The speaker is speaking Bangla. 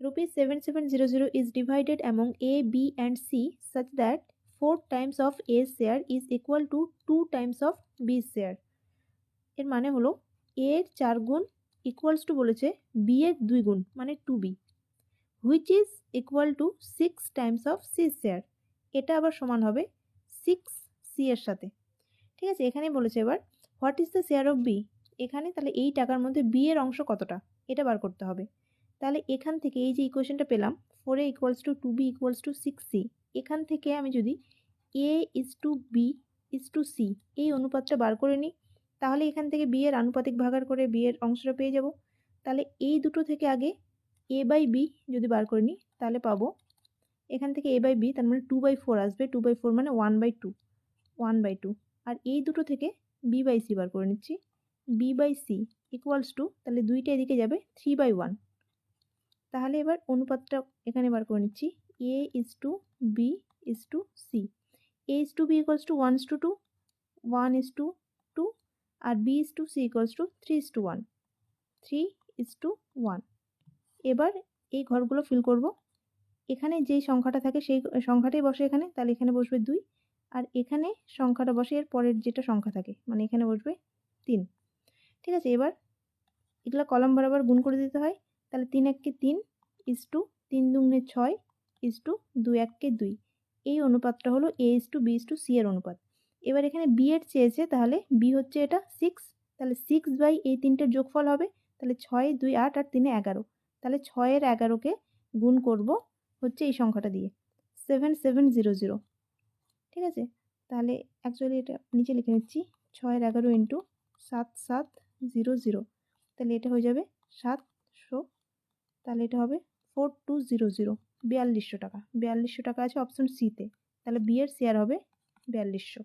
₹7700 is divided among A, B and C such that 4 times of A's share is equal to 2 times of B's share. এর মানে হলো A এর 4 গুণ ইকুয়ালস টু বলেছে B এর 2 গুণ মানে 2B, which is equal to 6 times of C's share. এটা আবার সমান হবে 6C এর সাথে। ঠিক আছে, এখানে বলেছে এবার what is the share of B. এখানে তাহলে এই টাকার মধ্যে বি এর অংশ কতটা এটা বার করতে হবে। তাহলে এখান থেকে এই যে ইকুয়েশনটা পেলাম 4A equals to 2B equals to 6C, এখান থেকে আমি যদি A is to B is to C এই অনুপাতটা বার করে নিই তাহলে এখান থেকে বি এর আনুপাতিক ভাগার করে বি এর অংশটা পেয়ে যাব। তাহলে এই দুটো থেকে আগে A বাই বি যদি বার করে নিই তাহলে পাবো এখান থেকে A বাই বি তার মানে 2/4 আসবে, 2/4 মানে 1/2 আর এই দুটো থেকে বি বাই সি বার করে নিচ্ছি, B by C equals to তাহলে দুইটা এদিকে যাবে 3/1। তাহলে এবার অনুপাতটা এখানে বার করে নিচ্ছি A is to B is to C, A is to B equals to 1:2, 1:2 আর B is to C equals to 3:1, 3:1। এবার এই ঘরগুলো ফিল করব, এখানে যেই সংখ্যাটা থাকে সেই সংখ্যাটাই বসে এখানে, তাহলে এখানে বসবে 2 আর এখানে সংখ্যাটা বসে এর পরের যেটা সংখ্যা থাকে মানে এখানে বসবে 3। ঠিক আছে, এবার এগুলো কলাম বরাবর গুণ করে দিতে হয়। তাহলে 3 × 3 ইজ টু 3 দুগুণে 6 ইজ টু 2 × 2। এই অনুপাতটা হলো A is to B is to C এর অনুপাত। এবার এখানে B এর চেয়েছে, তাহলে B হচ্ছে এটা 6, তাহলে 6 বাই এই তিনটের যোগফল হবে, তাহলে 6 2 8 আর 3 11, তাহলে 6 এর 11কে গুণ করব হচ্ছে এই সংখ্যাটা দিয়ে 7700। ঠিক আছে, তাহলে অ্যাকচুয়ালি এটা নিচে লিখে নিচ্ছি 6 এর 11 ইন্টু 7700, তাহলে এটা হয়ে যাবে 700, তাহলে এটা হবে 4200, 4200 টাকা। 4200 টাকা আছে অপশন সিতে, তাহলে বি এর শেয়ার হবে 4200।